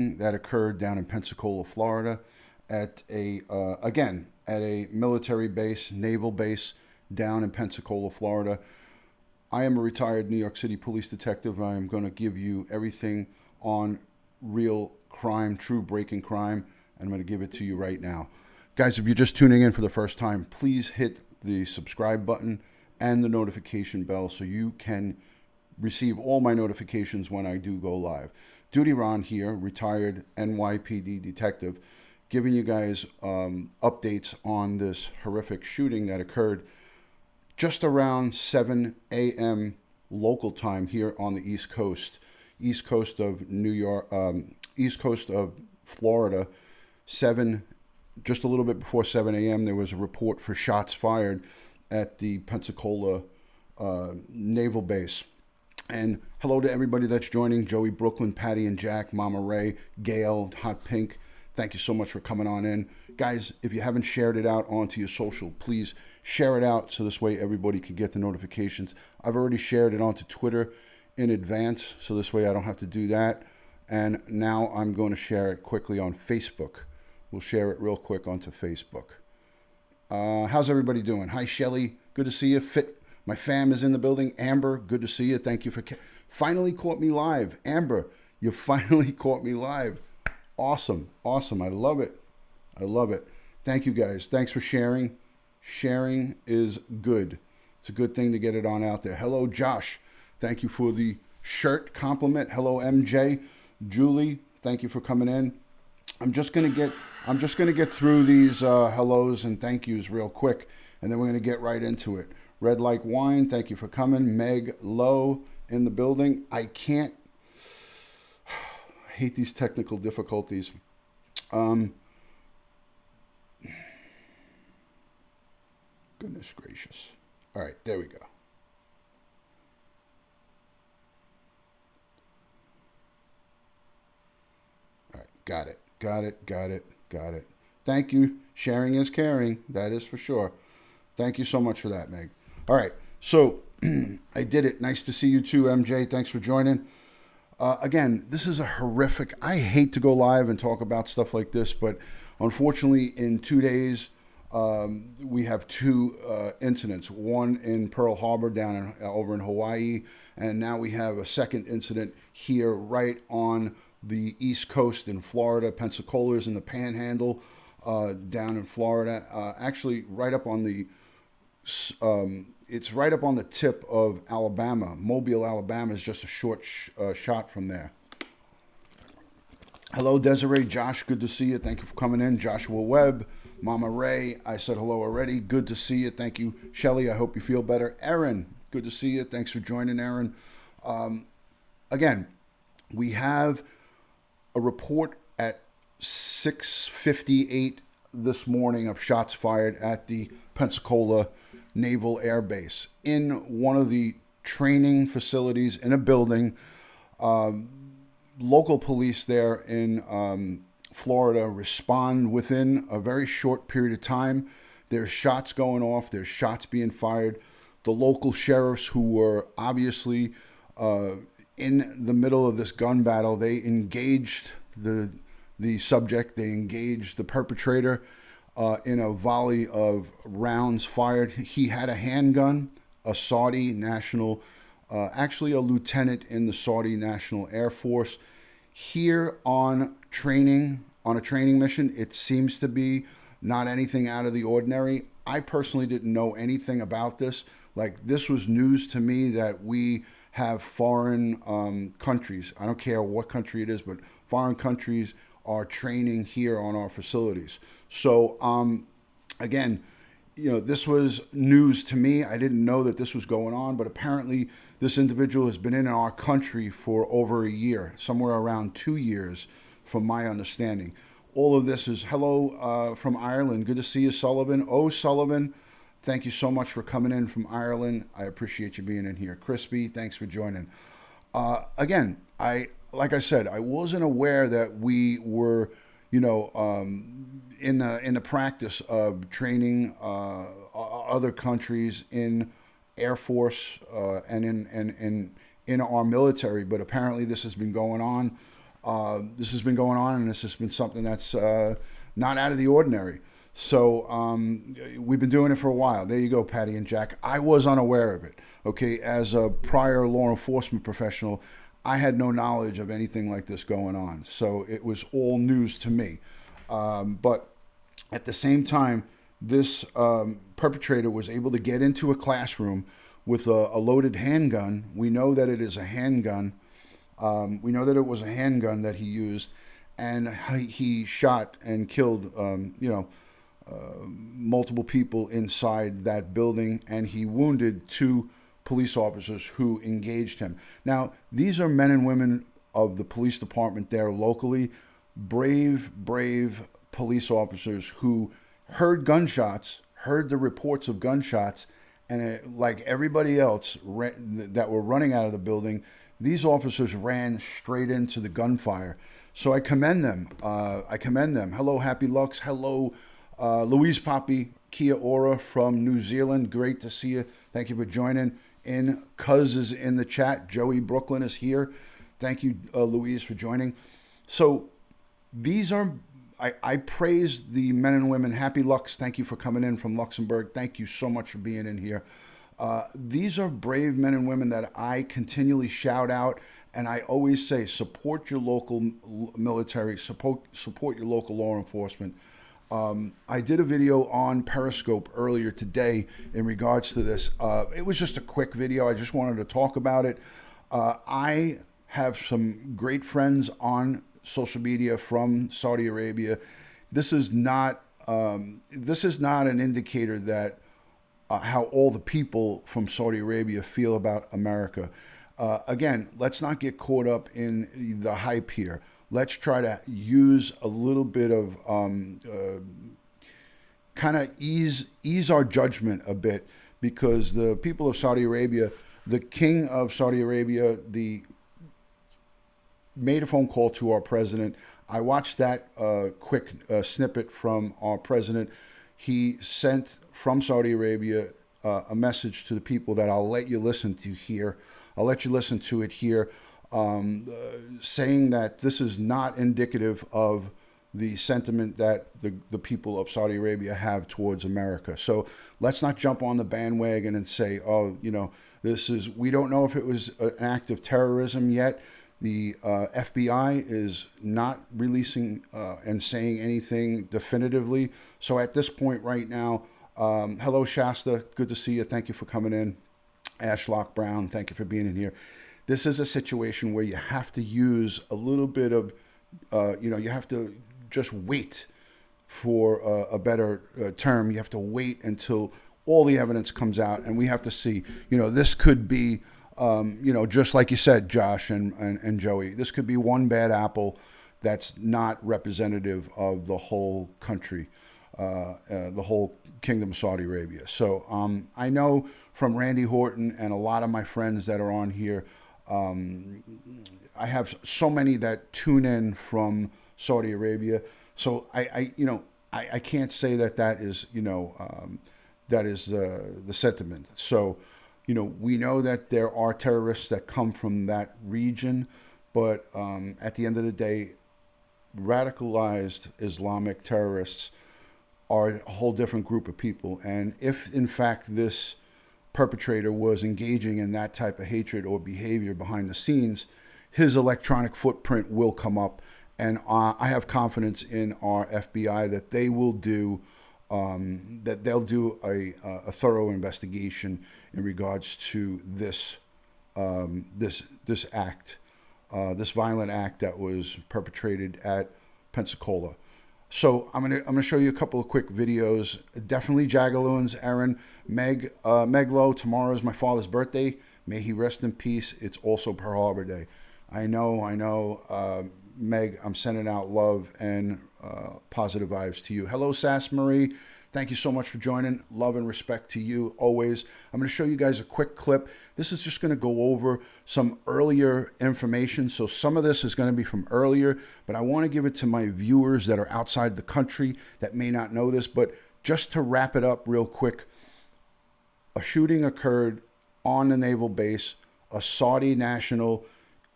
that occurred down in Pensacola, Florida, at a military base, naval base down in Pensacola, Florida. I am a retired New York City police detective. I am going to give you everything on real crime, true breaking crime, and I'm going to give it to you right now. Guys, if you're just tuning in for the first time, please hit the subscribe button and the notification bell so you can receive all my notifications when I do go live. DutyRon here, retired NYPD detective, giving you guys updates on this horrific shooting that occurred just around 7 a.m. local time here on the East Coast of New York, East Coast of Florida. Just a little bit before 7 a.m., there was a report for shots fired at the Pensacola Naval Base. And hello to everybody that's joining: Joey, Brooklyn, Patty and Jack, Mama Ray, Gail, Hot Pink. Thank you so much for coming on in. Guys, if you haven't shared it out onto your social, please share it out so this way everybody can get the notifications. I've already shared it onto Twitter in advance, so this way I don't have to do that. And now I'm going to share it quickly on Facebook. We'll share it real quick onto Facebook. How's everybody doing? Hi, Shelly. Good to see you. My fam is in the building. Amber, good to see you. Thank you for finally caught me live. Amber, you finally caught me live. Awesome. I love it. Thank you, guys. Thanks for sharing. Sharing is good. It's a good thing to get it on out there. Hello, Josh. Thank you for the shirt compliment. Hello, MJ. Julie, thank you for coming in. I'm just gonna get through these hellos and thank yous real quick, and then we're gonna get right into it. Red Like Wine, thank you for coming. Meg Lowe in the building. I hate these technical difficulties. Goodness gracious. All right, there we go. All right, got it. Thank you. Sharing is caring. That is for sure. Thank you so much for that, Meg. All right, so I did it. Nice to see you too, MJ. Thanks for joining. Again, this is a horrific. I hate to go live and talk about stuff like this, but unfortunately, in 2 days, we have two incidents. One in Pearl Harbor over in Hawaii, and now we have a second incident here right on the East Coast in Florida. Pensacola's in the Panhandle down in Florida. Actually, right up on the it's right up on the tip of Alabama. Mobile, Alabama is just a short shot from there. Hello, Desiree. Josh, good to see you. Thank you for coming in. Joshua Webb, Mama Ray, I said hello already. Good to see you. Thank you. Shelly, I hope you feel better. Aaron, good to see you. Thanks for joining, Aaron. Again, we have a report at 6:58 this morning of shots fired at the Pensacola Naval Air Base in one of the training facilities in a building. Local police there in Florida respond within a very short period of time. There's shots going off. There's shots being fired. The local sheriffs, who were obviously in the middle of this gun battle, they engaged the subject. They engaged the perpetrator in a volley of rounds fired. He had a handgun, a Saudi national, actually a lieutenant in the Saudi National Air Force. Here on a training mission, it seems to be not anything out of the ordinary. I personally didn't know anything about this. Like, this was news to me that we have foreign countries. I don't care what country it is, but foreign countries are training here on our facilities. So, again, this was news to me. I didn't know that this was going on, but apparently this individual has been in our country for over a year, somewhere around 2 years, from my understanding. All of this is hello from Ireland. Good to see you, Sullivan. Oh, Sullivan, thank you so much for coming in from Ireland. I appreciate you being in here. Crispy, thanks for joining. Again, like I said, I wasn't aware that we were, in the practice of training other countries in Air Force and in our military. But apparently, this has been going on. This has been going on, and this has been something that's not out of the ordinary. So we've been doing it for a while. There you go, Patty and Jack. I was unaware of it. Okay, as a prior law enforcement professional, I had no knowledge of anything like this going on. So it was all news to me. But at the same time, this perpetrator was able to get into a classroom with a loaded handgun. We know that it is a handgun. We know that it was a handgun that he used, and he shot and killed, multiple people inside that building, and he wounded 2 police officers who engaged him. Now, these are men and women of the police department there locally, brave police officers who heard gunshots, heard the reports of gunshots, and like everybody else that were running out of the building, these officers ran straight into the gunfire. So I commend them. Hello, Happy Lux. Hello, Louise Poppy, Kia Ora from New Zealand. Great to see you. Thank you for joining in. Cuz is in the chat. Joey Brooklyn is here. Thank you, Louise, for joining. So these are, I praise the men and women. Happy Lux, thank you for coming in from Luxembourg. Thank you so much for being in here. These are brave men and women that I continually shout out, and I always say, support your local military, support your local law enforcement. I did a video on Periscope earlier today in regards to this. It was just a quick video. I just wanted to talk about it. I have some great friends on social media from Saudi Arabia. This is not an indicator that how all the people from Saudi Arabia feel about America. Again, let's not get caught up in the hype here. Let's try to use a little bit of kind of ease our judgment a bit, because the people of Saudi Arabia, the king of Saudi Arabia, made a phone call to our president. I watched that quick snippet from our president. He sent from Saudi Arabia a message to the people that I'll let you listen to here. I'll let you listen to it here, saying that this is not indicative of the sentiment that the people of Saudi Arabia have towards America. So let's not jump on the bandwagon and say, oh, we don't know if it was an act of terrorism yet. The FBI is not releasing and saying anything definitively. So at this point right now, hello, Shasta. Good to see you. Thank you for coming in. Ashlock Brown, thank you for being in here. This is a situation where you have to use a little bit of, you have to just wait for a better term. You have to wait until all the evidence comes out, and we have to see, this could be, just like you said, Josh and Joey, this could be one bad apple that's not representative of the whole country, the whole Kingdom of Saudi Arabia. So I know from Randy Horton and a lot of my friends that are on here, I have so many that tune in from Saudi Arabia. So I can't say that is, that is the sentiment. So, we know that there are terrorists that come from that region, but at the end of the day, radicalized Islamic terrorists are a whole different group of people. And if, in fact, this perpetrator was engaging in that type of hatred or behavior behind the scenes, his electronic footprint will come up. And I have confidence in our FBI that they will do a thorough investigation in regards to this act, this violent act that was perpetrated at Pensacola. So I'm gonna show you a couple of quick videos. Definitely Jagaloons, Aaron, Meg Lowe. Tomorrow is my father's birthday. May he rest in peace. It's also Pearl Harbor Day. I know. Meg, I'm sending out love and positive vibes to you. Hello, Sass Marie. Thank you so much for joining. Love and respect to you always. I'm going to show you guys a quick clip. This is just going to go over some earlier information. So some of this is going to be from earlier, but I want to give it to my viewers that are outside the country that may not know this. But just to wrap it up real quick, a shooting occurred on the naval base. A Saudi national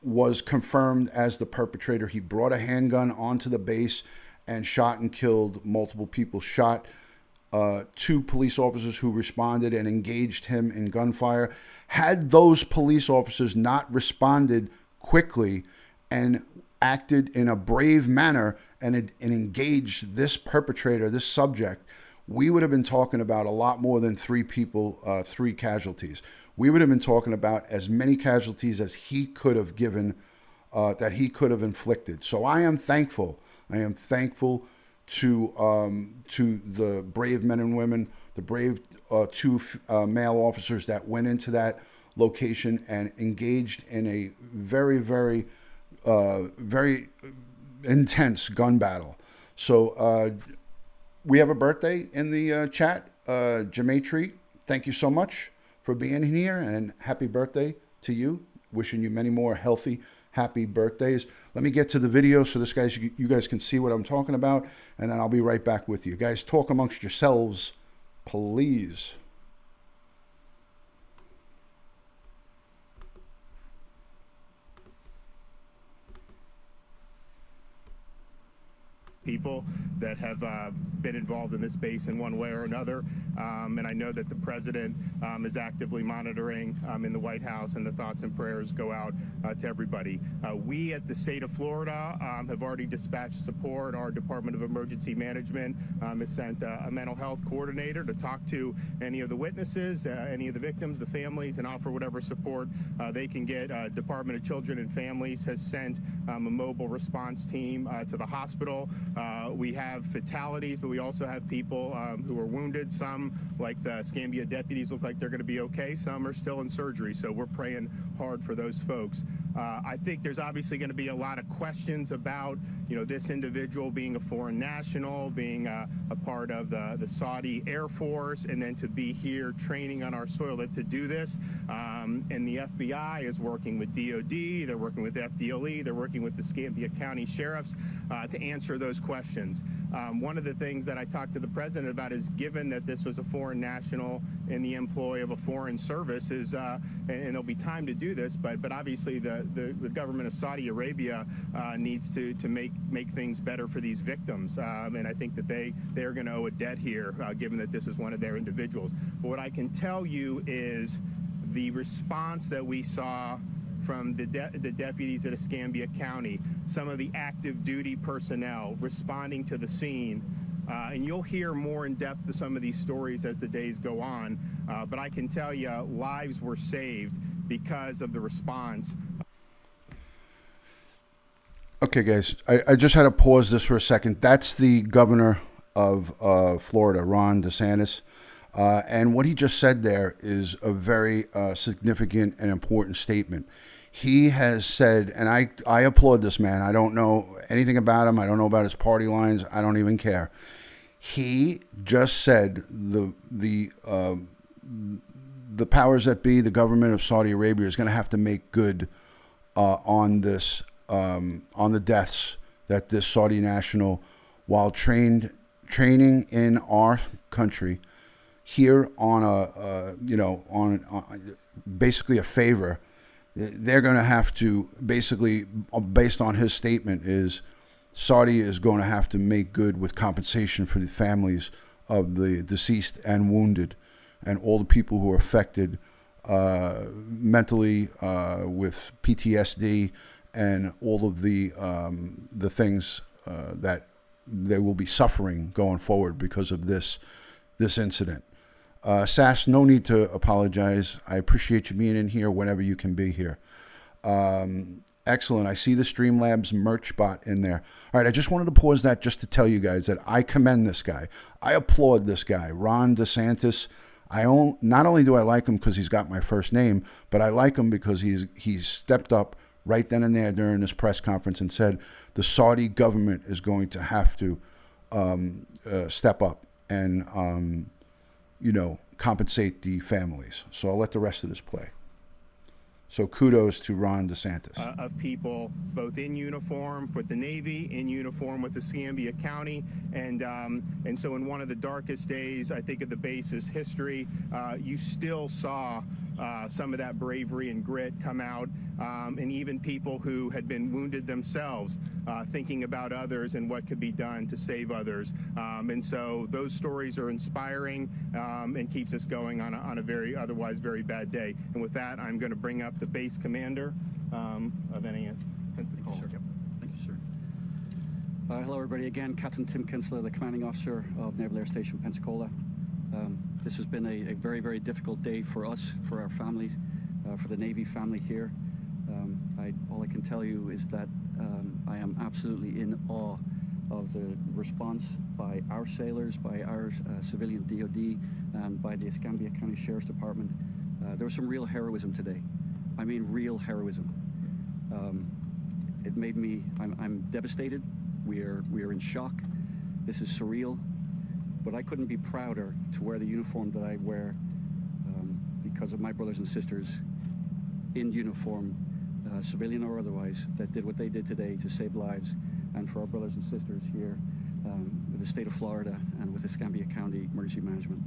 was confirmed as the perpetrator. He brought a handgun onto the base and shot and killed multiple people. Shot two police officers who responded and engaged him in gunfire. Had those police officers not responded quickly and acted in a brave manner and engaged this perpetrator, this subject, we would have been talking about a lot more than three people, three casualties. We would have been talking about as many casualties as he could have given, that he could have inflicted. So I am thankful. I am thankful to the brave men and women, the brave two male officers that went into that location and engaged in a very, very, very intense gun battle. So we have a birthday in the chat. Jamatri, thank you so much for being here, and happy birthday to you. Wishing you many more healthy, happy birthdays. Let me get to the video so you guys can see what I'm talking about, and then I'll be right back with you. Guys, talk amongst yourselves, please. People that have been involved in this base in one way or another. And I know that the president is actively monitoring in the White House, and the thoughts and prayers go out to everybody. We at the state of Florida have already dispatched support. Our Department of Emergency Management has sent a mental health coordinator to talk to any of the witnesses, any of the victims, the families, and offer whatever support they can get. Department of Children and Families has sent a mobile response team to the hospital. We have fatalities, but we also have people who are wounded. Some, like the Escambia deputies, look like they're going to be okay. Some are still in surgery, so we're praying hard for those folks. I think there's obviously going to be a lot of questions about, this individual being a foreign national, being a part of the Saudi Air Force, and then to be here training on our soil to do this. And the FBI is working with DOD, they're working with FDLE, they're working with the Escambia County Sheriffs to answer those questions. One of the things that I talked to the president about is, given that this was a foreign national in the employ of a foreign service, and there'll be time to do this, but obviously the government of Saudi Arabia needs to make things better for these victims. And I think that they're going to owe a debt here, given that this is one of their individuals. But what I can tell you is the response that we saw from the deputies at Escambia County, some of the active duty personnel responding to the scene. And you'll hear more in depth of some of these stories as the days go on. But I can tell you, lives were saved because of the response. Okay, guys, I just had to pause this for a second. That's the governor of Florida, Ron DeSantis. And what he just said there is a very significant and important statement. He has said, and I applaud this man. I don't know anything about him. I don't know about his party lines. I don't even care. He just said the powers that be, the government of Saudi Arabia, is going to have to make good on this, on the deaths that this Saudi national, while training in our country, here on on basically a favor. They're going to have to basically, based on his statement, is Saudi is going to have to make good with compensation for the families of the deceased and wounded, and all the people who are affected mentally with PTSD and all of the things that they will be suffering going forward because of this incident. Sass, no need to apologize. I appreciate you being in here whenever you can be here. Excellent. I see the Streamlabs merch bot in there. All right, I just wanted to pause that just to tell you guys that I commend this guy. I applaud this guy, Ron DeSantis. Not only do I like him because he's got my first name, but I like him because he's stepped up right then and there during this press conference and said the Saudi government is going to have to step up and compensate the families. So I'll let the rest of this play. So kudos to Ron DeSantis. Of people both in uniform with the Navy, in uniform with the Escambia County, and so in one of the darkest days, I think, of the base's history, you still saw some of that bravery and grit come out, and even people who had been wounded themselves thinking about others and what could be done to save others. And so those stories are inspiring and keeps us going on a very otherwise very bad day. And with that, I'm going to bring up the base commander of NAS Pensacola. Thank you, sir. Thank you, sir. Hello, everybody. Again, Captain Tim Kinsler, the commanding officer of Naval Air Station Pensacola. This has been a very, very difficult day for us, for our families, for the Navy family here. All I can tell you is that I am absolutely in awe of the response by our sailors, by our civilian DOD, and by the Escambia County Sheriff's Department. There was some real heroism today. I mean, real heroism. It made me, I'm devastated. We are in shock. This is surreal. But I couldn't be prouder to wear the uniform that I wear because of my brothers and sisters in uniform, civilian or otherwise, that did what they did today to save lives, and for our brothers and sisters here with the state of Florida and with Escambia County Emergency Management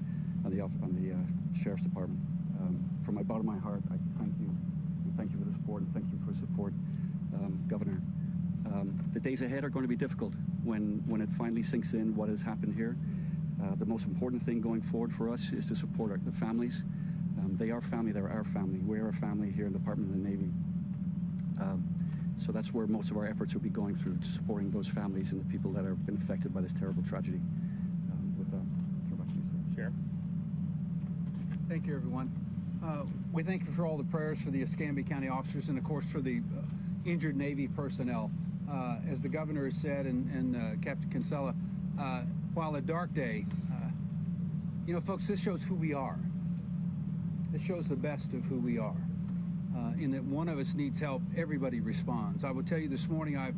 and the Sheriff's Department. From my bottom of my heart, I thank you. And thank you for the support, and thank you for support, Governor. The days ahead are going to be difficult when it finally sinks in what has happened here. The most important thing going forward for us is to support the families. They are family, they're our family. We're a family here in the Department of the Navy. So that's where most of our efforts will be going through, to supporting those families and the people that have been affected by this terrible tragedy. With that, throw back to you, sir. Sheriff. Thank you, everyone. We thank you for all the prayers for the Escambia County officers and, of course, for the injured Navy personnel. As the governor has said, and Captain Kinsella, while a dark day, you know, folks, this shows who we are. It shows the best of who we are. In that one of us needs help, everybody responds. I will tell you this morning, I've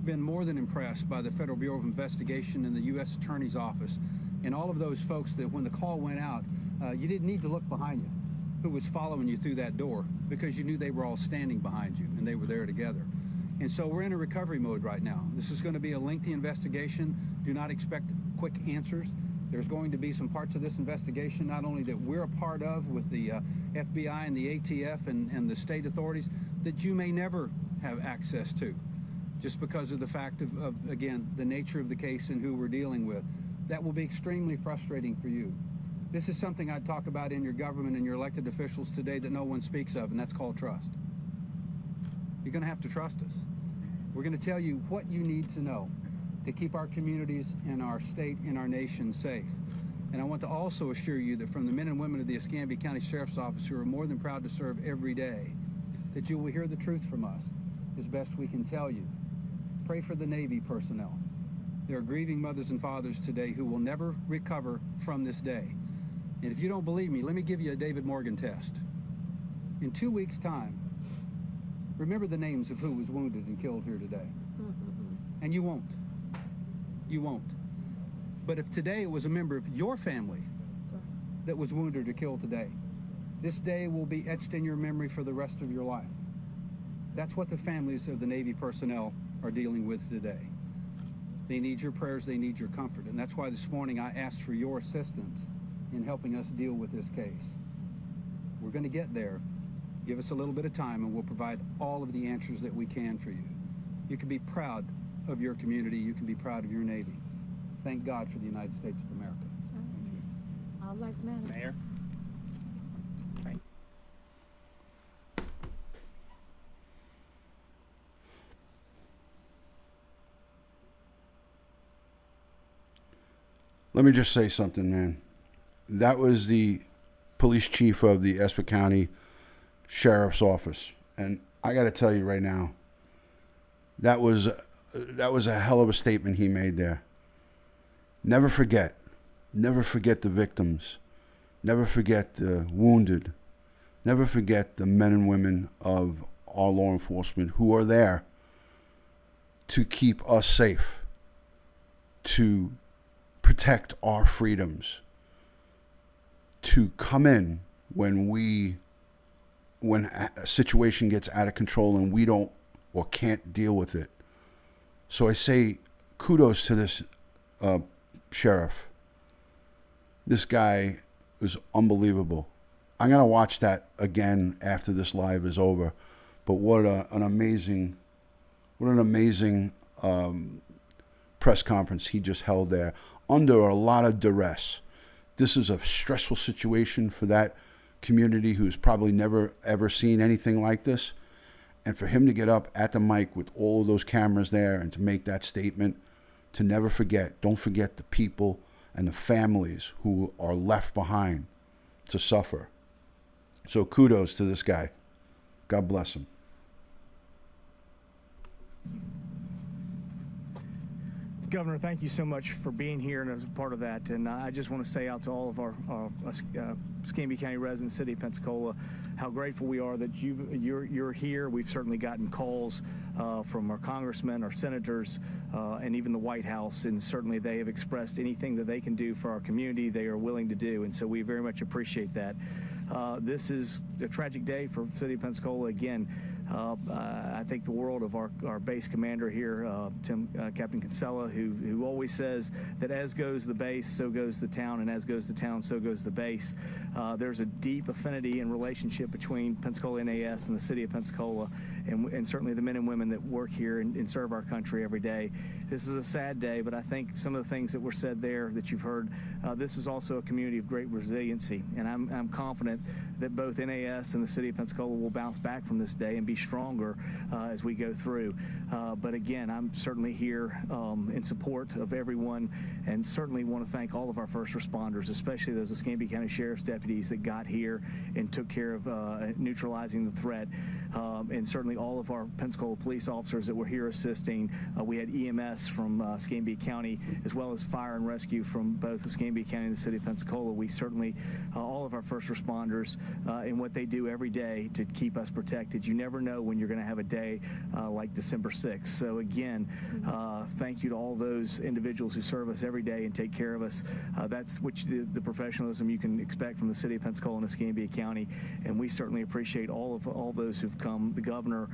been more than impressed by the Federal Bureau of Investigation and the U.S. Attorney's Office and all of those folks that when the call went out, you didn't need to look behind you who was following you through that door, because you knew they were all standing behind you and they were there together. And so we're in a recovery mode right now. This is going to be a lengthy investigation. Do not expect quick answers. There's going to be some parts of this investigation not only that we're a part of with the FBI and the ATF and the state authorities that you may never have access to, just because of the fact of, again, the nature of the case and who we're dealing with. That will be extremely frustrating for you. This is something I'd talk about in your government and your elected officials today that no one speaks of, and that's called trust. You're going to have to trust us. We're going to tell you what you need to know to keep our communities and our state and our nation safe. And I want to also assure you that from the men and women of the Escambia County Sheriff's Office, who are more than proud to serve every day, that you will hear the truth from us as best we can tell you. Pray for the Navy personnel. There are grieving mothers and fathers today who will never recover from this day. And if you don't believe me, let me give you a David Morgan test. In 2 weeks' time, remember the names of who was wounded and killed here today. And you won't. You won't. But if today it was a member of your family that was wounded or killed today, this day will be etched in your memory for the rest of your life. That's what the families of the Navy personnel are dealing with today. They need your prayers, they need your comfort. And that's why this morning I asked for your assistance in helping us deal with this case. We're going to get there. Give us a little bit of time and we'll provide all of the answers that we can for you. You can be proud of your community. You can be proud of your Navy. Thank God for the United States of America. That's right. Thank you. I'll like that. Mayor. Thank you. Let me just say something, man. That was the police chief of the Essex County Sheriff's Office. And I got to tell you right now, that was a hell of a statement he made there. Never forget the victims. Never forget the wounded. Never forget the men and women of our law enforcement who are there to keep us safe, to protect our freedoms, to come in when a situation gets out of control and we don't or can't deal with it. So I say kudos to this sheriff. This guy is unbelievable. I'm gonna watch that again after this live is over. But what an amazing press conference he just held there under a lot of duress. This is a stressful situation for that community who's probably never ever seen anything like this. And for him to get up at the mic with all of those cameras there and to make that statement, to never forget, don't forget the people and the families who are left behind to suffer. So kudos to this guy. God bless him. Governor, thank you so much for being here and as a part of that. And I just want to say out to all of our Escambia County residents, City of Pensacola, how grateful we are that you're here. We've certainly gotten calls from our congressmen, our senators, and even the White House, and certainly they have expressed anything that they can do for our community, they are willing to do, and so we very much appreciate that. This is a tragic day for the City of Pensacola. Again, I think the world of our base commander here, Captain Kinsella, who always says that as goes the base, so goes the town, and as goes the town, so goes the base. There's a deep affinity and relationship between Pensacola NAS and the City of Pensacola, and certainly the men and women that work here and serve our country every day. This is a sad day, but I think some of the things that were said there that you've heard, this is also a community of great resiliency, and I'm confident that both NAS and the City of Pensacola will bounce back from this day and be stronger as we go through. But again, I'm certainly here in support of everyone, and certainly want to thank all of our first responders, especially those Escambia County Sheriff's deputies that got here and took care of neutralizing the threat, and certainly all of our Pensacola police officers that were here assisting. We had EMS from Escambia County, as well as fire and rescue from both Escambia County and the City of Pensacola. We certainly, all of our first responders, and what they do every day to keep us protected. You never know when you're going to have a day like December 6th. So again, thank you to all those individuals who serve us every day and take care of us. That's the professionalism you can expect from the City of Pensacola and Escambia County, and we certainly appreciate all those who've come. The governor,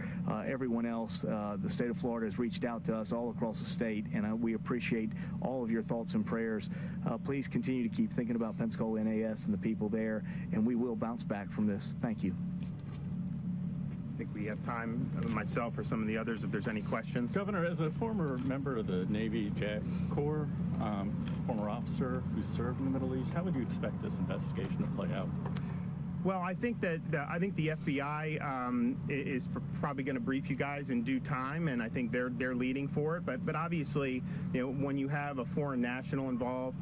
everyone else, the state of Florida has reached out to us all across the state, and we appreciate all of your thoughts and prayers. Please continue to keep thinking about Pensacola NAS and the people there, and we will bounce back from this. Thank you. I think we have time, myself or some of the others, if there's any questions. Governor, as a former member of the Navy JAG Corps, former officer who served in the Middle East, how would you expect this investigation to play out? Well, I think that the FBI is probably going to brief you guys in due time, and I think they're leading for it. But obviously, when you have a foreign national involved,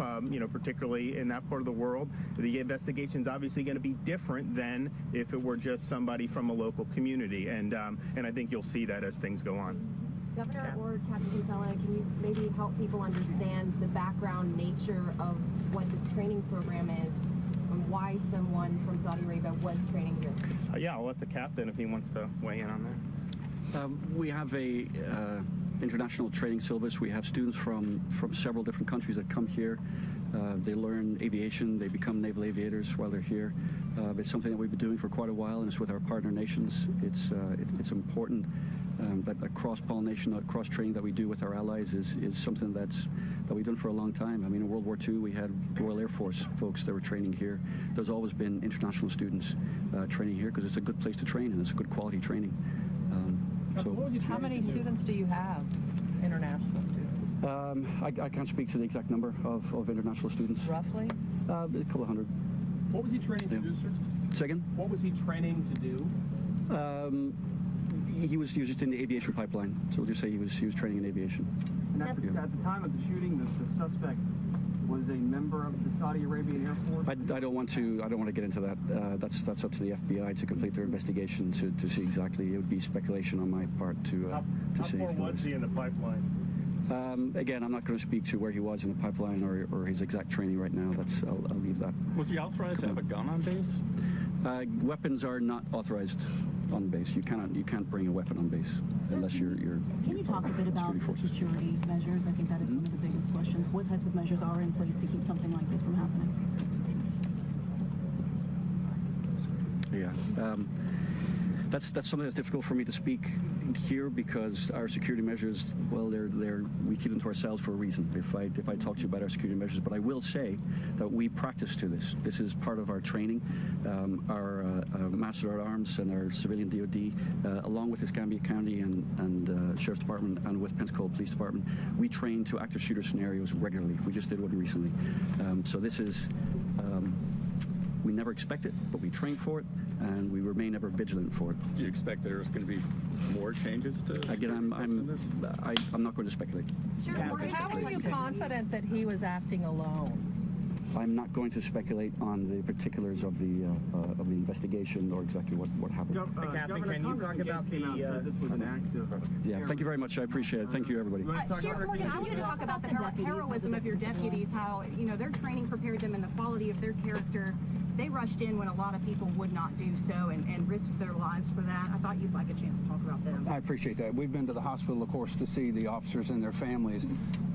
particularly in that part of the world, the investigation is obviously going to be different than if it were just somebody from a local community, and I think you'll see that as things go on. Governor or Captain Kinsella, can you maybe help people understand the background nature of what this training program is? And why someone from Saudi Arabia was training here? Yeah, I'll let the captain if he wants to weigh in on that. We have a international training syllabus. We have students from several different countries that come here. They learn aviation. They become naval aviators while they're here. It's something that we've been doing for quite a while, and it's with our partner nations. It's important that a cross-pollination, a cross-training that we do with our allies is something that we've done for a long time. I mean, in World War II, we had Royal Air Force folks that were training here. There's always been international students training here because it's a good place to train, and it's a good quality traiing. How many students do you have, international students? I can't speak to the exact number of international students. Roughly? A couple of hundred. What was he training to do, sir? Second? What was he training to do? He was just in the aviation pipeline, so we'll just say he was training in aviation. And at the time of the shooting, the suspect was a member of the Saudi Arabian Air Force. I don't want to get into that. That's up to the FBI to complete their investigation to see exactly. It would be speculation on my part to see. How far was he in the pipeline? Again, I'm not going to speak to where he was in the pipeline or his exact training right now. I'll leave that. Was he authorized to have a gun on base? Weapons are not authorized on base. You can't bring a weapon on base unless you're. Can you talk a bit about the security measures? I think that is one of the biggest questions. What types of measures are in place to keep something like this from happening? Yeah, that's something that's difficult for me to speak here because our security measures, well, we keep them to ourselves for a reason. If I talk to you about our security measures, but I will say that we practice to this. This is part of our training. Our Master at Arms and our civilian DoD, along with Escambia County and Sheriff's Department and with Pensacola Police Department, we train to active shooter scenarios regularly. We just did one recently. So this is. We never expect it, but we train for it, and we remain ever vigilant for it. Do you expect there's going to be more changes to? Again, I'm not going to speculate. How are you confident that he was acting alone? I'm not going to speculate on the particulars of the investigation or exactly what happened. Captain, can you talk about this was an act of? Yeah, thank you very much. I appreciate it. Thank you, everybody. Sheriff Morgan, I want to talk about the heroism of your deputies, how, their training prepared them and the quality of their character. They rushed in when a lot of people would not do so and risked their lives for that. I thought you'd like a chance to talk about them. I appreciate that. We've been to the hospital, of course, to see the officers and their families.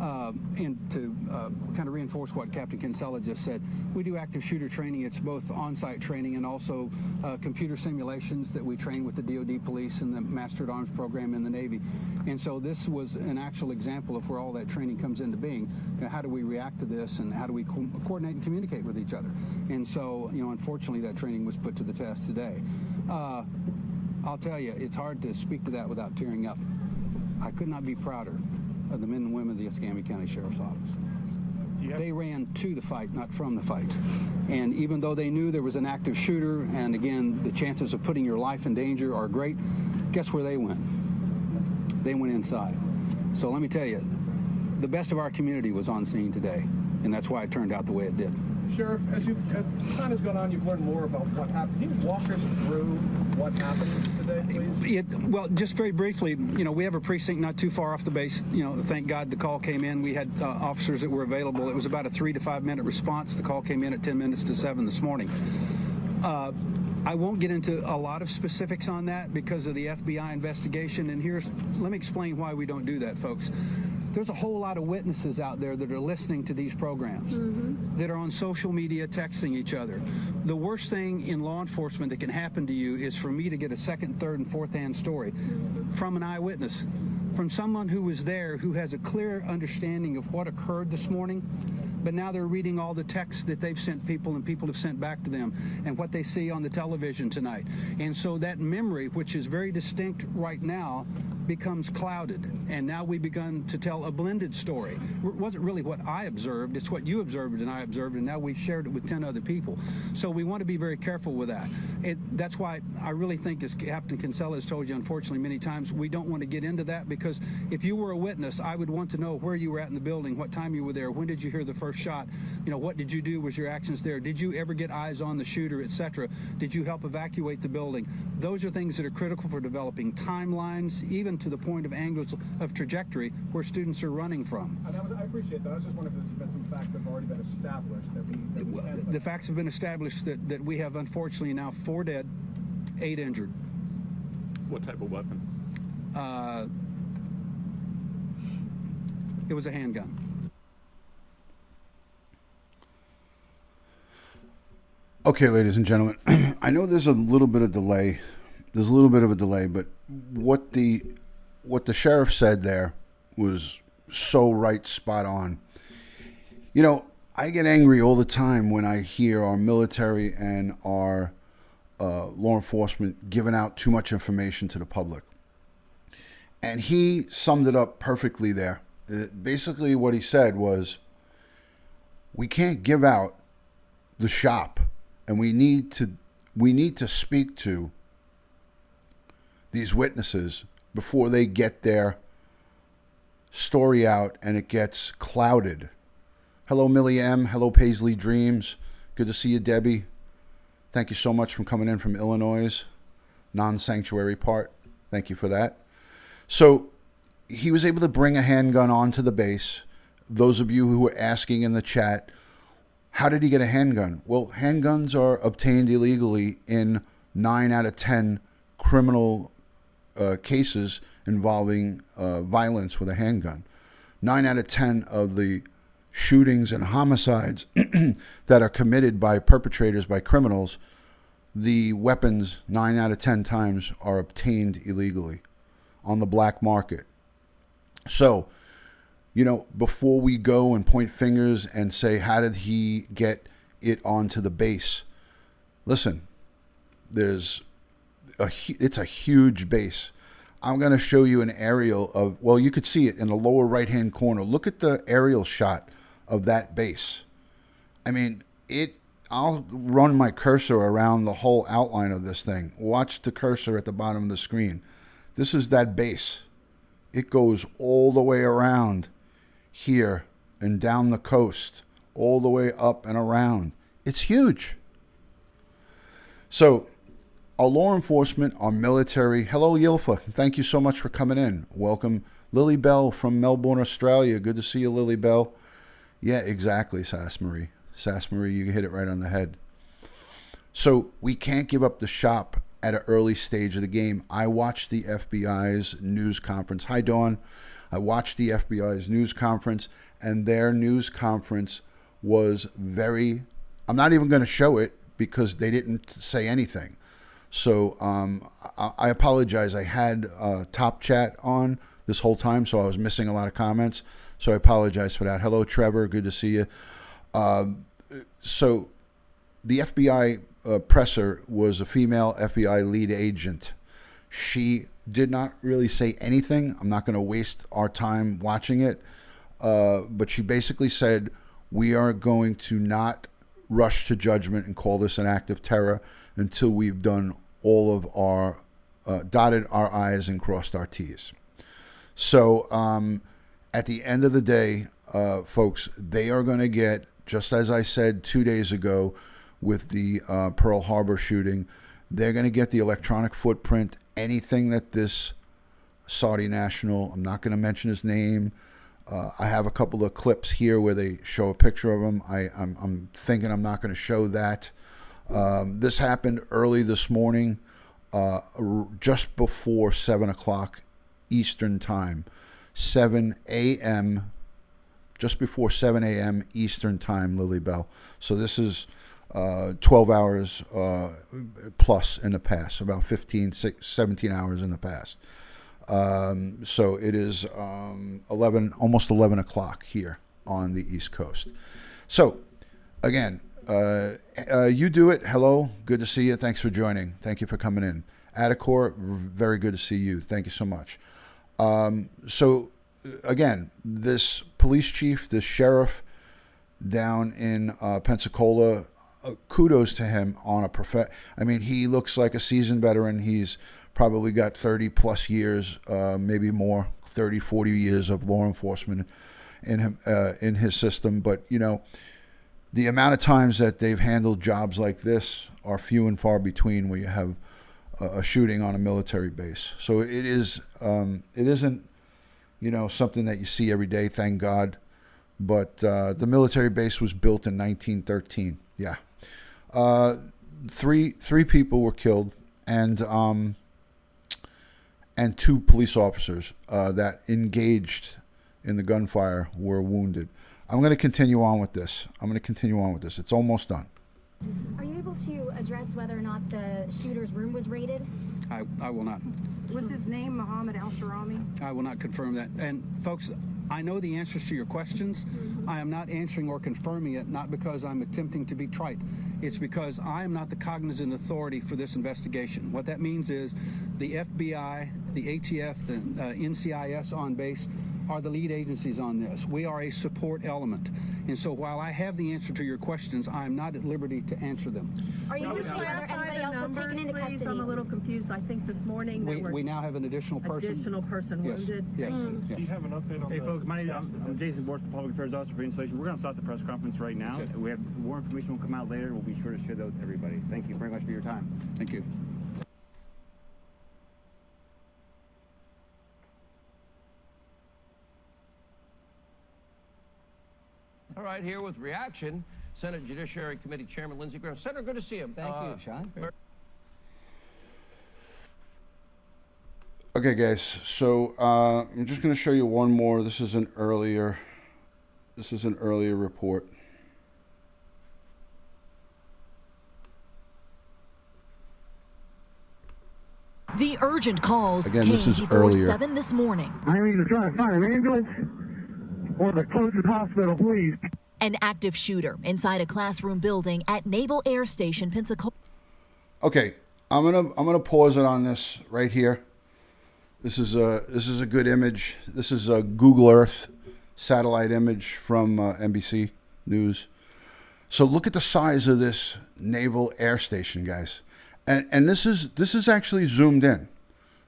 And to kind of reinforce what Captain Kinsella just said, we do active shooter training. It's both on-site training and also computer simulations that we train with the DoD police and the Master at Arms program in the Navy. And so this was an actual example of where all that training comes into being. How do we react to this, and how do we coordinate and communicate with each other? And so, unfortunately, that training was put to the test today. I'll tell you, it's hard to speak to that without tearing up. I could not be prouder of the men and women of the Escambia County Sheriff's Office. They ran to the fight, not from the fight. And even though they knew there was an active shooter, and again, the chances of putting your life in danger are great, guess where they went? They went inside. So let me tell you, the best of our community was on scene today, and that's why it turned out the way it did. Sheriff, as time has gone on, you've learned more about what happened. Can you walk us through what happened today, please? Well, just very briefly, we have a precinct not too far off the base. Thank God the call came in. We had officers that were available. It was about a 3 to 5 minute response. The call came in at 10 minutes to 7 this morning. I won't get into a lot of specifics on that because of the FBI investigation. And let me explain why we don't do that, folks. There's a whole lot of witnesses out there that are listening to these programs, that are on social media texting each other. The worst thing in law enforcement that can happen to you is for me to get a second, third, and fourth-hand story from an eyewitness, from someone who was there, who has a clear understanding of what occurred this morning, but now they're reading all the texts that they've sent people and people have sent back to them and what they see on the television tonight. And so that memory, which is very distinct right now, becomes clouded. And now we've begun to tell a blended story. It wasn't really what I observed, it's what you observed and I observed, and now we've shared it with 10 other people. So we want to be very careful with that. That's why I really think, as Captain Kinsella has told you, unfortunately, many times, we don't want to get into that, because if you were a witness, I would want to know where you were at in the building, what time you were there, when did you hear the first shot, what did you do, was your actions there, did you ever get eyes on the shooter, etc., did you help evacuate the building? Those are things that are critical for developing timelines, even to the point of angles of trajectory where students are running from. I appreciate that. I was just wondering if there's been some facts that have already been established. The facts have been established that we have, unfortunately, now 4 dead, 8 injured. What type of weapon? It was a handgun. Okay, ladies and gentlemen, I know there's a little bit of delay. There's a little bit of a delay, but what the sheriff said there was so right, spot on. I get angry all the time when I hear our military and our law enforcement giving out too much information to the public. And he summed it up perfectly there. Basically, what he said was, we can't give out the shop, and we need to speak to these witnesses before they get their story out and it gets clouded. Hello, Millie M. Hello, Paisley Dreams. Good to see you, Debbie. Thank you so much for coming in from Illinois, non-sanctuary part. Thank you for that. So he was able to bring a handgun onto the base. Those of you who were asking in the chat, how did he get a handgun? Well, handguns are obtained illegally in 9 out of 10 criminal cases involving violence with a handgun. 9 out of 10 of the shootings and homicides that are committed by perpetrators, by criminals, the weapons 9 out of 10 times are obtained illegally. on the black market. So, you know, before we go and point fingers and say, how did he get it onto the base? Listen, it's a huge base. I'm going to show you an aerial of, well, you could see it in the lower right-hand corner. Look at the aerial shot of that base. I mean, I'll run my cursor around the whole outline of this thing. Watch the cursor at the bottom of the screen. This is that base. It goes all the way around here and down the coast, all the way up and around. It's huge. So our law enforcement, our military. Hello, Yilfa. Thank you so much for coming in. Welcome. Lily Bell from Melbourne, Australia. Good to see you, Lily Bell. Yeah, exactly, Sass Marie. Sass Marie, you hit it right on the head. So we can't give up the shop at an early stage of the game. I watched the FBI's news conference. Hi, Dawn. I watched the FBI's news conference, and their news conference was very... I'm not even going to show it because they didn't say anything. So I apologize. I had Top Chat on this whole time, so I was missing a lot of comments. So I apologize for that. Hello, Trevor. Good to see you. So the FBI presser was a female FBI lead agent. She did not really say anything. I'm not going to waste our time watching it. But she basically said, we are going to not rush to judgment and call this an act of terror until we've done all of our, dotted our I's and crossed our T's. So at the end of the day, folks, they are going to get, just as I said 2 days ago with the Pearl Harbor shooting, they're going to get the electronic footprint, anything that this Saudi national, I'm not going to mention his name. I have a couple of clips here where they show a picture of him. I'm thinking I'm not going to show that. This happened early this morning, just before 7 o'clock Eastern time. 7 a.m., just before 7 a.m. Eastern time, Lily Bell. So this is 12 hours plus in the past, about 17 hours in the past. So it is 11, almost 11 o'clock here on the East Coast. So again, you do it. Hello, good to see you. Thanks for joining. Thank you for coming in. Atticor, very good to see you. Thank you so much. So again, this police chief, this sheriff down in Pensacola, kudos to him on a I mean, he looks like a seasoned veteran. He's probably got 30 plus years, maybe more, 30, 40 years of law enforcement in him, in his system. But, you know, the amount of times that they've handled jobs like this are few and far between where you have a shooting on a military base. So it isn't, you know, something that you see every day, thank God. But the military base was built in 1913. Yeah. Three people were killed, and 2 police officers that engaged in the gunfire were wounded. I'm going to continue on with this. It's almost done. Are you able to address whether or not the shooter's room was raided? I will not. Was his name Mohammed Al-Sharami? I will not confirm that. And folks, I know the answers to your questions. I am not answering or confirming it, not because I'm attempting to be trite. It's because I am not the cognizant authority for this investigation. What that means is the FBI, the ATF, the NCIS on base are the lead agencies on this. We are a support element. And so while I have the answer to your questions, I am not at liberty to answer them. Are you able to clarify the numbers, please? I'm a little confused. I think this morning we now have an additional person. Wounded. Yes. Do you have an update on Hey, folks, I'm Jason Borst, Public Affairs Officer for Installation. We're going to start the press conference right now. We have more information will come out later. We'll be sure to share that with everybody. Thank you very much for your time. Thank you. All right, here with reaction, Senate Judiciary Committee Chairman Lindsey Graham. Senator, good to see you. Thank you, Sean. Okay, guys. So I'm just going to show you one more. This is an earlier report. The urgent calls Again, came this is before earlier. 7 this morning. I need to try to find an ambulance or the closest hospital, please. An active shooter inside a classroom building at Naval Air Station, Pensacola. Okay, I'm gonna pause it on this right here. This is a good image. This is a Google Earth satellite image from NBC News. So look at the size of this Naval Air Station, guys, and this is actually zoomed in.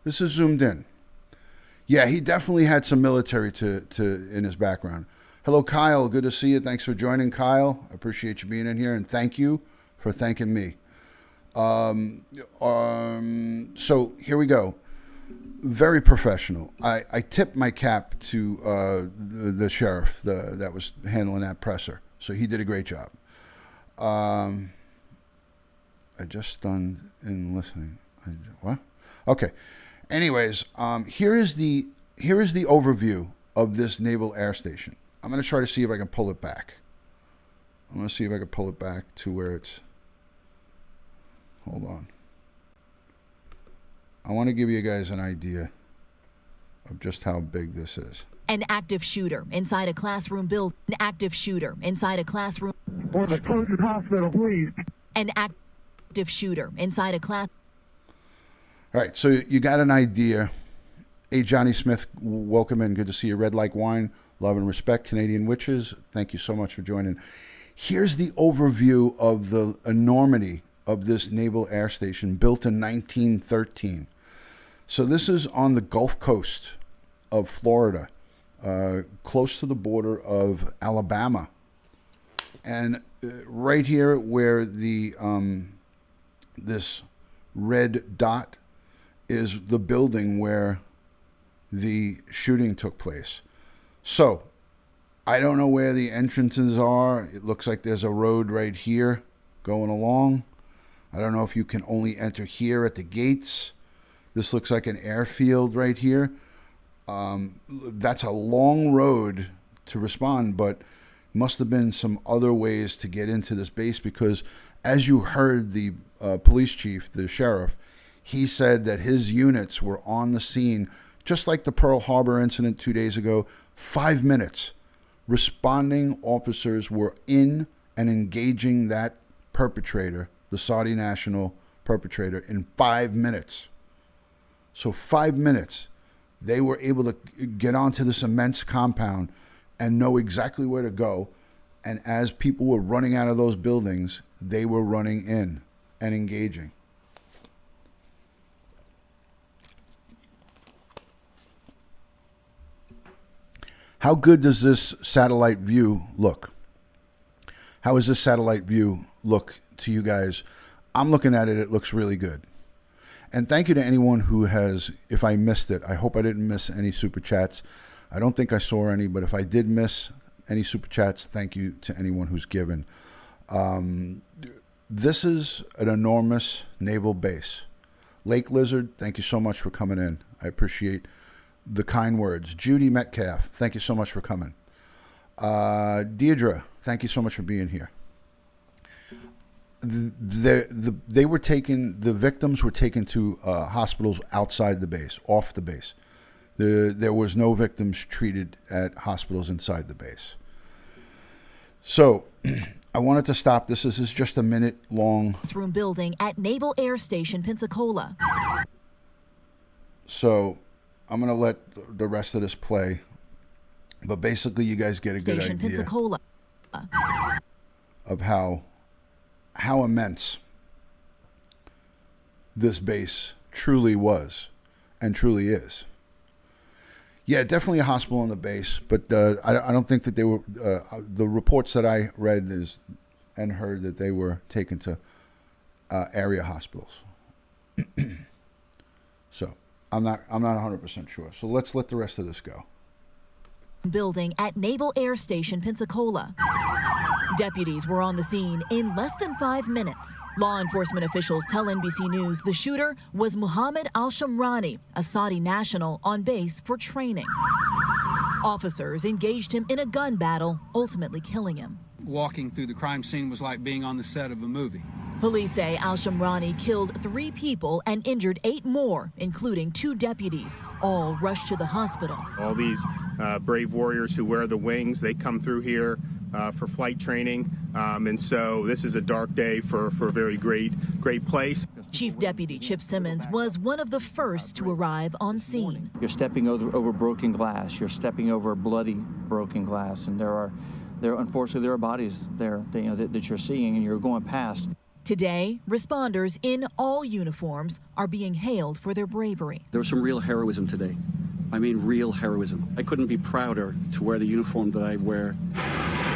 This is zoomed in. Yeah, he definitely had some military to in his background. Hello, Kyle. Good to see you. Thanks for joining, Kyle. I appreciate you being in here, and thank you for thanking me. So here we go. Very professional. I tip my cap to the sheriff that was handling that presser. So he did a great job. I just stunned in listening. What? Okay. Anyways, here is the overview of this Naval Air Station. I'm going to try to see if I can pull it back. I'm going to see if I can pull it back to where it's... Hold on. I want to give you guys an idea of just how big this is. An active shooter inside a classroom building. An active shooter inside a classroom. Or the closest hospital, please. An active shooter inside a class. All right, so you got an idea. Hey, Johnny Smith, welcome in. Good to see you. Red Like Wine, love and respect. Canadian Witches, thank you so much for joining. Here's the overview of the enormity of this Naval Air Station, built in 1913. So this is on the Gulf Coast of Florida, close to the border of Alabama. And right here where the this red dot is the building where the shooting took place. So I don't know where the entrances are. It looks like there's a road right here going along. I don't know if you can only enter here at the gates. This looks like an airfield right here. That's a long road to respond, but must have been some other ways to get into this base, because as you heard the police chief, the sheriff, he said that his units were on the scene, just like the Pearl Harbor incident 2 days ago, 5 minutes. Responding officers were in and engaging that perpetrator, the Saudi national perpetrator, in 5 minutes. So 5 minutes, they were able to get onto this immense compound and know exactly where to go. And as people were running out of those buildings, they were running in and engaging. How good does this satellite view look? How does this satellite view look to you guys? I'm looking at it. It looks really good. And thank you to anyone who has, if I missed it, I hope I didn't miss any super chats. I don't think I saw any, but if I did miss any super chats, thank you to anyone who's given. This is an enormous naval base. Lake Lizard, thank you so much for coming in. I appreciate the kind words. Judy Metcalf, thank you so much for coming. Deirdre, thank you so much for being here. They were taken. The victims were taken to hospitals outside the base, off the base. There was no victims treated at hospitals inside the base. So I wanted to stop this. This is just a minute long. Room building at Naval Air Station, Pensacola. So I'm going to let the rest of this play. But basically, you guys get a good idea Pensacola. Of how immense this base truly was and truly is. Yeah, definitely a hospital on the base, but I don't think that they were, the reports that I read and heard that they were taken to area hospitals. So I'm not 100% sure. So let's let the rest of this go. Building at Naval Air Station, Pensacola. Deputies were on the scene in less than 5 minutes. Law enforcement officials tell NBC News the shooter was Mohammed al-Shamrani, a Saudi national on base for training. Officers engaged him in a gun battle, ultimately killing him. Walking through the crime scene was like being on the set of a movie. Police say al-Shamrani killed 3 people and injured 8 more, including 2 deputies, all rushed to the hospital. All these brave warriors who wear the wings, they come through here for flight training, and so this is a dark day for a very great place. Chief Deputy Chip Simmons was one of the first to arrive on scene. You're stepping over broken glass. You're stepping over bloody broken glass, and unfortunately there are bodies there that you're seeing, and you're going past. Today, responders in all uniforms are being hailed for their bravery. There was some real heroism today. I mean, real heroism. I couldn't be prouder to wear the uniform that I wear.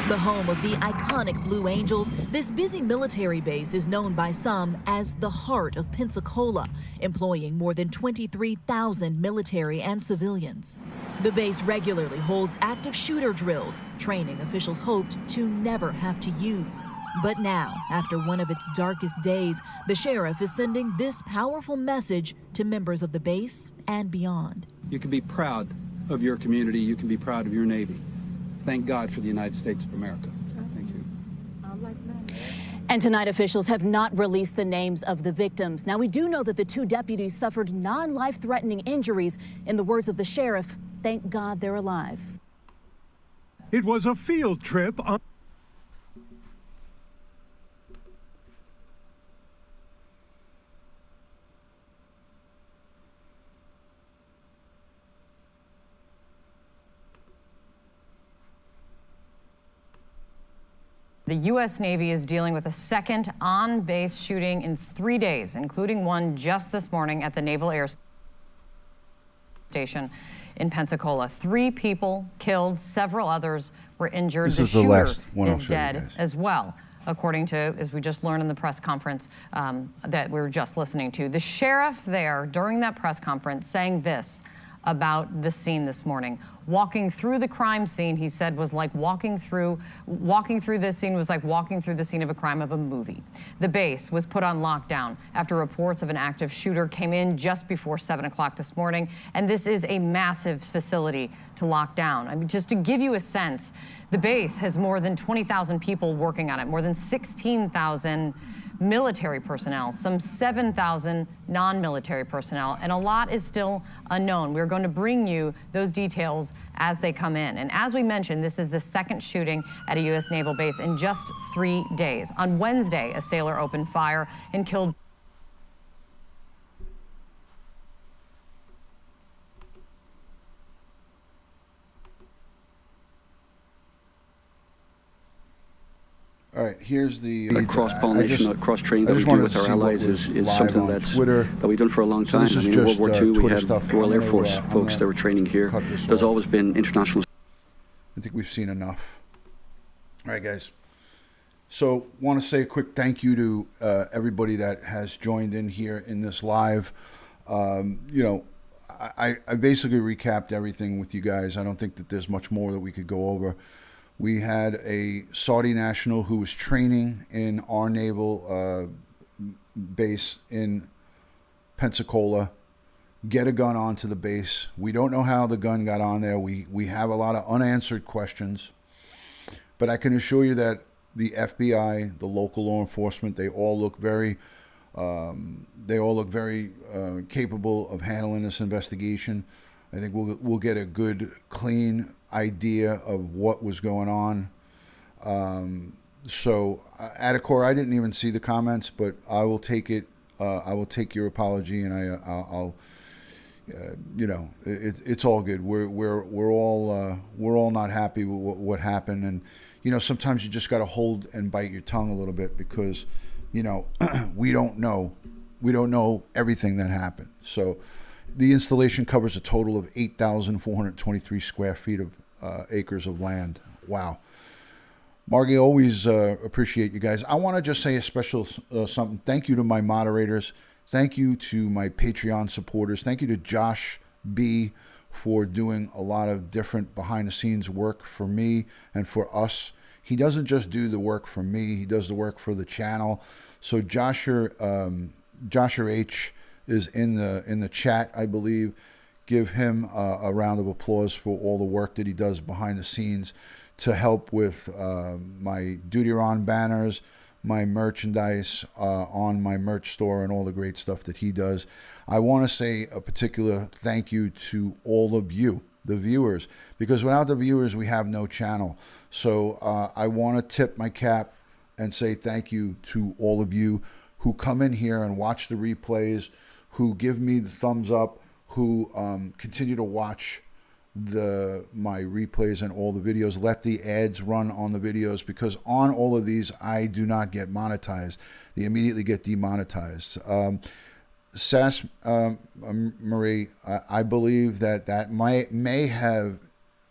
The home of the iconic Blue Angels, this busy military base is known by some as the heart of Pensacola, employing more than 23,000 military and civilians. The base regularly holds active shooter drills, training officials hoped to never have to use. But now, after one of its darkest days, the sheriff is sending this powerful message to members of the base and beyond. You can be proud of your community. You can be proud of your Navy. Thank God for the United States of America. Thank you. And tonight, officials have not released the names of the victims. Now, we do know that the 2 deputies suffered non-life-threatening injuries. In the words of the sheriff, thank God they're alive. It was a field trip on The U.S. Navy is dealing with a second on-base shooting in 3 days, including one just this morning at the Naval Air Station in Pensacola. 3 people killed, several others were injured. The shooter is dead as well, according to, as we just learned in the press conference that we were just listening to. The sheriff there during that press conference saying this about the scene this morning. Walking through the crime scene, he said, was like walking through this scene was like walking through the scene of a crime of a movie. The base was put on lockdown after reports of an active shooter came in just before 7 o'clock this morning. And this is a massive facility to lock down. I mean, just to give you a sense, the base has more than 20,000 people working on it, more than 16,000 military personnel, some 7,000 non-military personnel, and a lot is still unknown. We're going to bring you those details as they come in. And as we mentioned, this is the second shooting at a U.S. naval base in just 3 days. On Wednesday, a sailor opened fire and killed All right, here's the cross-pollination, cross-training that we do with our allies is something that we've done for a long time. So I mean, in World War II, we had Royal Air Force folks that were training here. There's always been international. I think we've seen enough. All right, guys. So want to say a quick thank you to everybody that has joined in here in this live. You know, I basically recapped everything with you guys. I don't think that there's much more that we could go over. We had a Saudi national who was training in our naval base in Pensacola get a gun onto the base. We don't know how the gun got on there. We have a lot of unanswered questions. But I can assure you that the FBI, the local law enforcement, they all look very capable of handling this investigation. I think we'll get a good, clean idea of what was going on. So, Adacor, I didn't even see the comments, but I will take it. I will take your apology, and I'll you know, it's all good. We're all not happy with what happened, and you know, sometimes you just got to hold and bite your tongue a little bit because, you know, we don't know everything that happened. So. The installation covers a total of 8,423 square feet of acres of land. Wow. Margie, always appreciate you guys. I want to just say a special something. Thank you to my moderators. Thank you to my Patreon supporters. Thank you to Josh B for doing a lot of different behind-the-scenes work for me and for us. He doesn't just do the work for me. He does the work for the channel. So Joshua H is in the chat, I believe. Give him a round of applause for all the work that he does behind the scenes to help with my DutyRon banners, my merchandise on my merch store and all the great stuff that he does. I want to say a particular thank you to all of you, the viewers, because without the viewers, we have no channel. So I want to tip my cap and say thank you to all of you who come in here and watch the replays, who give me the thumbs up, who continue to watch my replays and all the videos. Let the ads run on the videos, because on all of these I do not get monetized. They immediately get demonetized. Sass Marie, I believe that may have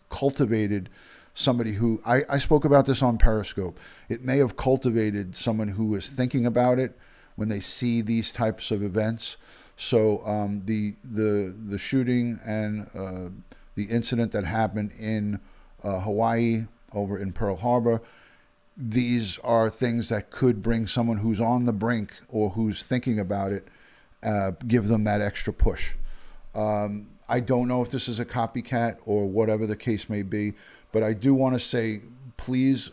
cultivated somebody who, I spoke about this on Periscope. It may have cultivated someone who is thinking about it when they see these types of events. So the shooting and the incident that happened in Hawaii, over in Pearl Harbor, these are things that could bring someone who's on the brink or who's thinking about it, give them that extra push. I don't know if this is a copycat or whatever the case may be, but I do want to say, please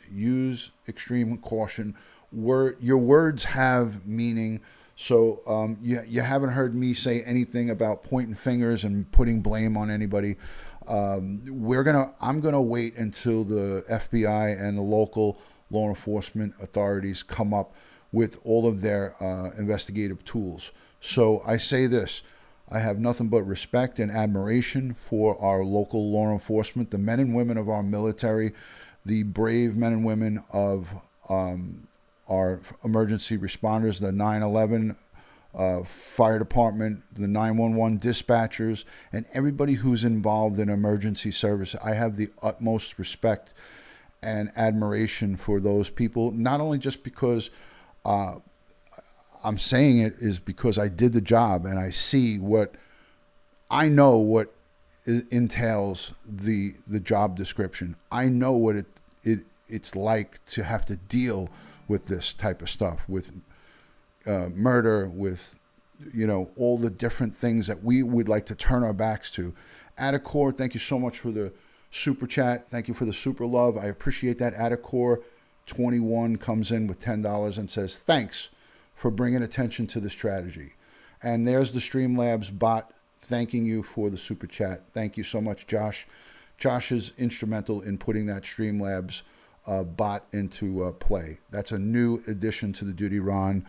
use extreme caution. Your words have meaning. So you haven't heard me say anything about pointing fingers and putting blame on anybody. I'm gonna wait until the FBI and the local law enforcement authorities come up with all of their investigative tools. So I say this: I have nothing but respect and admiration for our local law enforcement, the men and women of our military, the brave men and women of our emergency responders, the 911 fire department, the 911 dispatchers, and everybody who's involved in emergency service. I have the utmost respect and admiration for those people, not only just because I'm saying it, is because I did the job and I see I know what entails the job description. I know what it's like to have to deal with this type of stuff, with murder, with all the different things that we would like to turn our backs to. Adacor, thank you so much for the super chat. Thank you for the super love. I appreciate that. Adacor 21 comes in with $10 and says, thanks for bringing attention to the strategy. And there's the Streamlabs bot thanking you for the super chat. Thank you so much, Josh. Josh is instrumental in putting that Streamlabs bot into play. That's a new addition to the DutyRon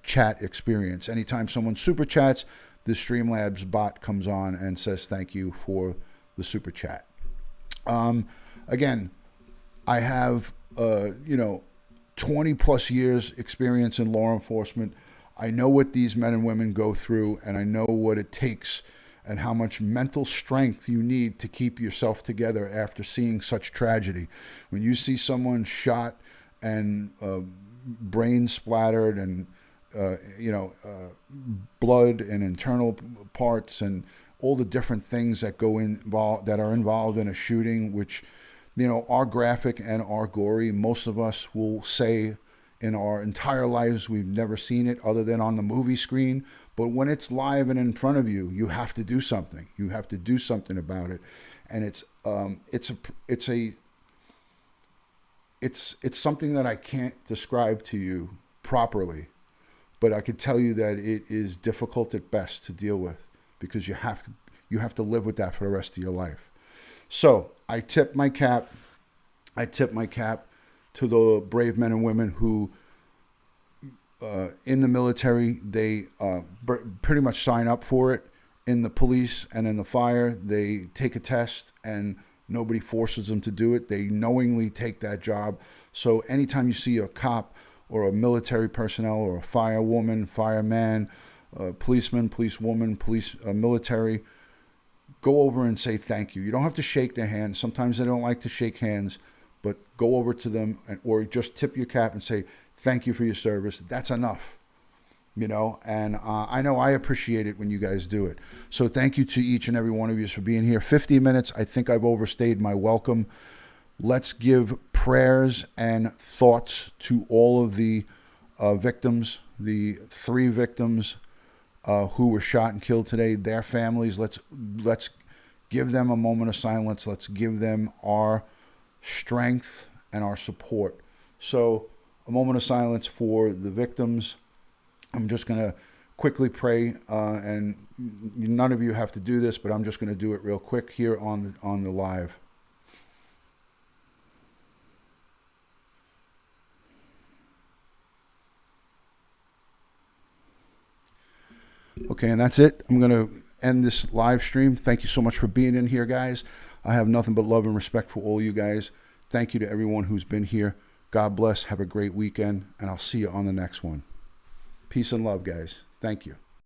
chat experience. Anytime someone super chats, the Streamlabs bot comes on and says thank you for the super chat. Again, I have 20 plus years experience in law enforcement. I know what these men and women go through, and I know what it takes and how much mental strength you need to keep yourself together after seeing such tragedy. When you see someone shot and brain splattered and blood and internal parts and all the different things that that are involved in a shooting, which are graphic and are gory. Most of us will say in our entire lives we've never seen it other than on the movie screen. But when it's live and in front of you, you have to do something. You have to do something about it, and it's something that I can't describe to you properly, but I could tell you that it is difficult at best to deal with, because you have to live with that for the rest of your life. So I tip my cap to the brave men and women who, in the military, they pretty much sign up for it. In the police and in the fire, they take a test and nobody forces them to do it. They knowingly take that job. So anytime you see a cop or a military personnel or a firewoman, fireman, policeman, policewoman, military, go over and say thank you. You don't have to shake their hands. Sometimes they don't like to shake hands, but go over to them or just tip your cap and say thank you for your service. That's enough, and I know I appreciate it when you guys do it. So thank you to each and every one of you for being here. 50 minutes. I think I've overstayed my welcome. Let's give prayers and thoughts to all of the victims, the 3 victims who were shot and killed today, their families. Let's give them a moment of silence. Let's give them our strength and our support. So a moment of silence for the victims. I'm just going to quickly pray, and none of you have to do this, but I'm just going to do it real quick here on the live. Okay, and that's it. I'm going to end this live stream. Thank you so much for being in here, guys. I have nothing but love and respect for all you guys. Thank you to everyone who's been here. God bless. Have a great weekend, and I'll see you on the next one. Peace and love, guys. Thank you.